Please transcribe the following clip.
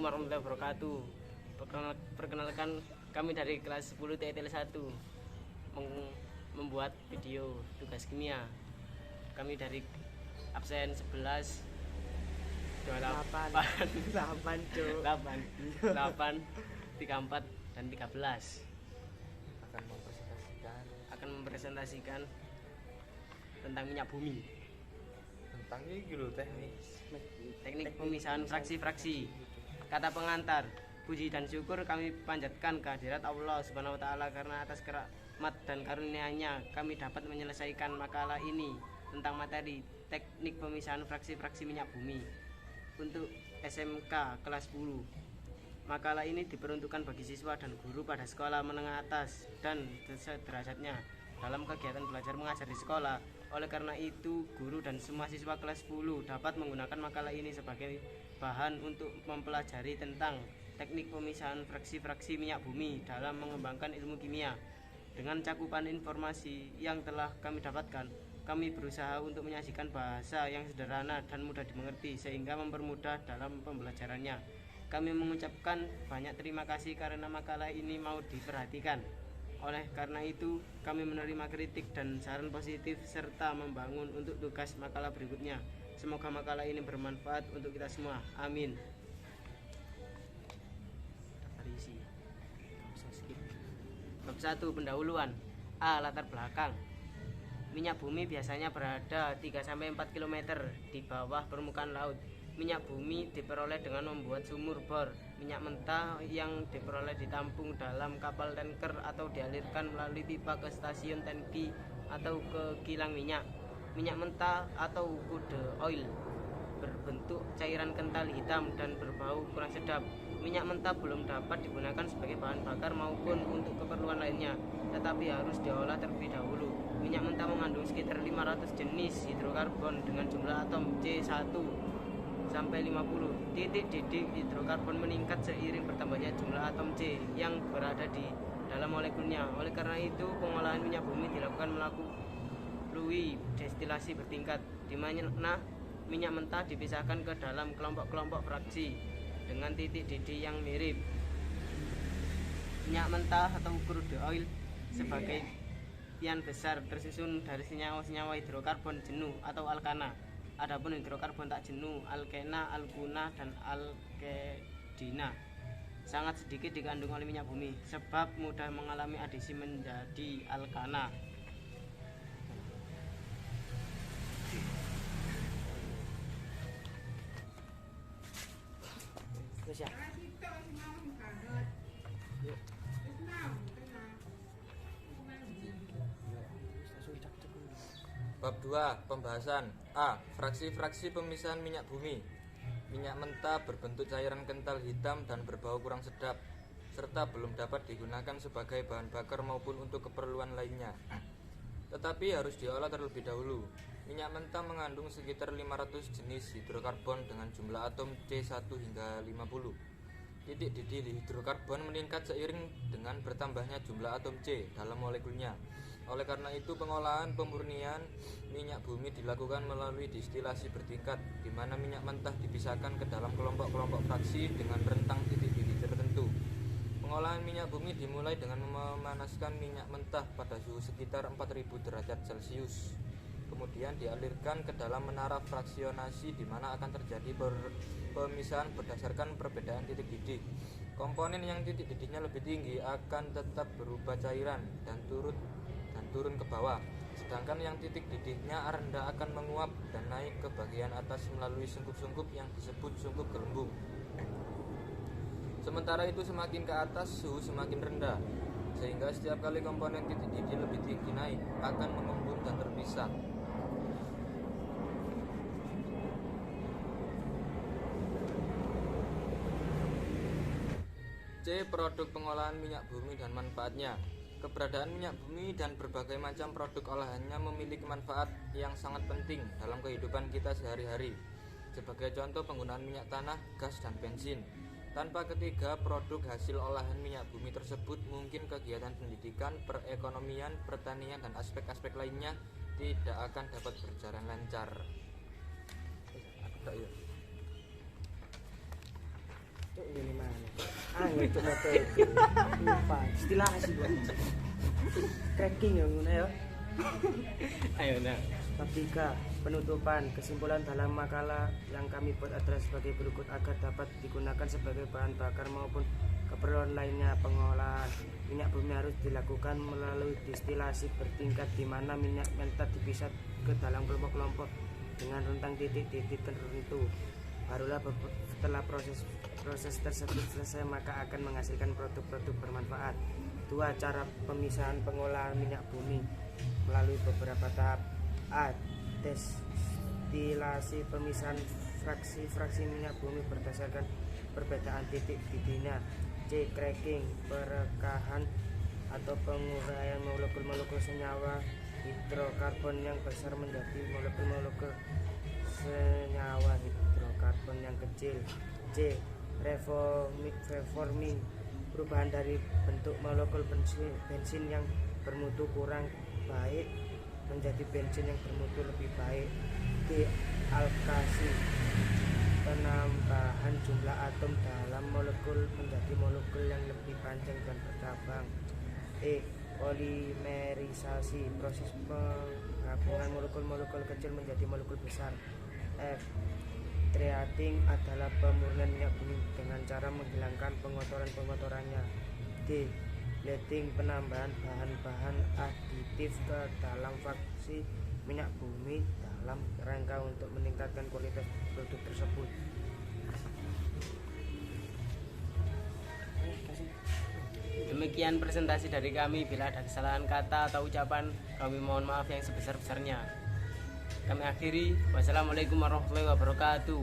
warahmatullahi wabarakatuh. Perkenalkan kami dari kelas 10 TTL 1 membuat video tugas kimia. Kami dari absen 11 28 8 34 dan 13 akan mempresentasikan tentang minyak bumi. Tentang ini gitu Teknik pemisahan fraksi-fraksi. Kata pengantar, puji dan syukur kami panjatkan kehadirat Allah Subhanahu wa taala karena atas rahmat dan karunia-Nya kami dapat menyelesaikan makalah ini tentang materi teknik pemisahan fraksi-fraksi minyak bumi untuk SMK kelas 10. Makalah ini diperuntukkan bagi siswa dan guru pada sekolah menengah atas dan sederajatnya dalam kegiatan belajar mengajar di sekolah. Oleh karena itu, guru dan semua siswa kelas 10 dapat menggunakan makalah ini sebagai bahan untuk mempelajari tentang teknik pemisahan fraksi-fraksi minyak bumi dalam mengembangkan ilmu kimia. Dengan cakupan informasi yang telah kami dapatkan, kami berusaha untuk menyajikan bahasa yang sederhana dan mudah dimengerti sehingga mempermudah dalam pembelajarannya. Kami mengucapkan banyak terima kasih karena makalah ini mau diperhatikan. Oleh karena itu, kami menerima kritik dan saran positif serta membangun untuk tugas makalah berikutnya. Semoga makalah ini bermanfaat untuk kita semua. Amin. Bab 1. Pendahuluan. A. Latar belakang. Minyak bumi biasanya berada 3-4 km di bawah permukaan laut. Minyak bumi diperoleh dengan membuat sumur bor. Minyak mentah yang diperoleh ditampung dalam kapal tanker atau dialirkan melalui pipa ke stasiun tangki atau ke kilang minyak. Minyak mentah atau crude oil berbentuk cairan kental hitam dan berbau kurang sedap. Minyak mentah belum dapat digunakan sebagai bahan bakar maupun untuk keperluan lainnya, tetapi harus diolah terlebih dahulu. Minyak mentah mengandung sekitar 500 jenis hidrokarbon dengan jumlah atom C1 sampai 50. Titik didih hidrokarbon meningkat seiring bertambahnya jumlah atom C yang berada di dalam molekulnya. Oleh karena itu, pengolahan minyak bumi dilakukan melalui destilasi bertingkat, di mana minyak mentah dipisahkan ke dalam kelompok-kelompok fraksi dengan titik didih yang mirip. Minyak mentah atau crude oil sebagian besar tersusun dari senyawa-senyawa hidrokarbon jenuh atau alkana. Adapun hidrokarbon tak jenuh, alkena, alkuna, dan alkedina sangat sedikit dikandung oleh minyak bumi sebab mudah mengalami adisi menjadi alkana. Terus ya. Bab 2. Pembahasan. A. Fraksi-fraksi pemisahan minyak bumi. Minyak mentah berbentuk cairan kental hitam dan berbau kurang sedap, serta belum dapat digunakan sebagai bahan bakar maupun untuk keperluan lainnya, tetapi harus diolah terlebih dahulu. Minyak mentah mengandung sekitar 500 jenis hidrokarbon dengan jumlah atom C1 hingga 50. Titik didih hidrokarbon meningkat seiring dengan bertambahnya jumlah atom C dalam molekulnya. Oleh karena itu, pengolahan pemurnian minyak bumi dilakukan melalui destilasi bertingkat, di mana minyak mentah dipisahkan ke dalam kelompok-kelompok fraksi dengan rentang titik didih tertentu. Pengolahan minyak bumi dimulai dengan memanaskan minyak mentah pada suhu sekitar 4000 derajat Celcius. Kemudian dialirkan ke dalam menara fraksionasi di mana akan terjadi pemisahan berdasarkan perbedaan titik didih. Komponen yang titik didihnya lebih tinggi akan tetap berupa cairan dan turun ke bawah, sedangkan yang titik didihnya rendah akan menguap dan naik ke bagian atas melalui sungkup-sungkup yang disebut sungkup gelembung. Sementara itu, semakin ke atas suhu semakin rendah, sehingga setiap kali komponen titik didih lebih tinggi naik akan mengembun dan terpisah. C. Produk pengolahan minyak bumi dan manfaatnya. Keberadaan minyak bumi dan berbagai macam produk olahannya memiliki manfaat yang sangat penting dalam kehidupan kita sehari-hari. Sebagai contoh, penggunaan minyak tanah, gas, dan bensin. Tanpa ketiga produk hasil olahan minyak bumi tersebut, mungkin kegiatan pendidikan, perekonomian, pertanian, dan aspek-aspek lainnya tidak akan dapat berjalan lancar. Cuk ini mana? Itu motor itu. Lupa. Istilah sih gua. Cracking ya ngono ya. Ayo nah. Bab 3, penutupan. Kesimpulan dalam makalah yang kami buat adalah sebagai berikut agar dapat digunakan sebagai bahan bakar maupun keperluan lainnya. Pengolahan minyak bumi harus dilakukan melalui distilasi bertingkat di mana minyak mentah dipisah ke dalam kelompok-kelompok dengan rentang titik-titik tertentu. Barulah setelah proses tersebut selesai maka akan menghasilkan produk-produk bermanfaat. 2. Cara pemisahan pengolahan minyak bumi melalui beberapa tahap. A. Destilasi pemisahan fraksi-fraksi minyak bumi berdasarkan perbedaan titik didihnya. C. Cracking perekahan atau penguraian molekul-molekul senyawa hidrokarbon yang besar menjadi molekul-molekul senyawa hidrokarbon yang kecil. C. Reforming perubahan dari bentuk molekul bensin yang bermutu kurang baik menjadi bensin yang bermutu lebih baik. D. Alkasi penambahan jumlah atom dalam molekul menjadi molekul yang lebih panjang dan bercabang. E. Polimerisasi proses penggabungan molekul-molekul kecil menjadi molekul besar. F. Treating adalah pemurnian minyak bumi dengan cara menghilangkan pengotoran-pengotorannya. D. Leading penambahan bahan-bahan aditif ke dalam fraksi minyak bumi dalam rangka untuk meningkatkan kualitas produk tersebut. Demikian presentasi dari kami. Bila ada kesalahan kata atau ucapan, kami mohon maaf yang sebesar-besarnya. Kami akhiri. Wassalamualaikum warahmatullahi wabarakatuh.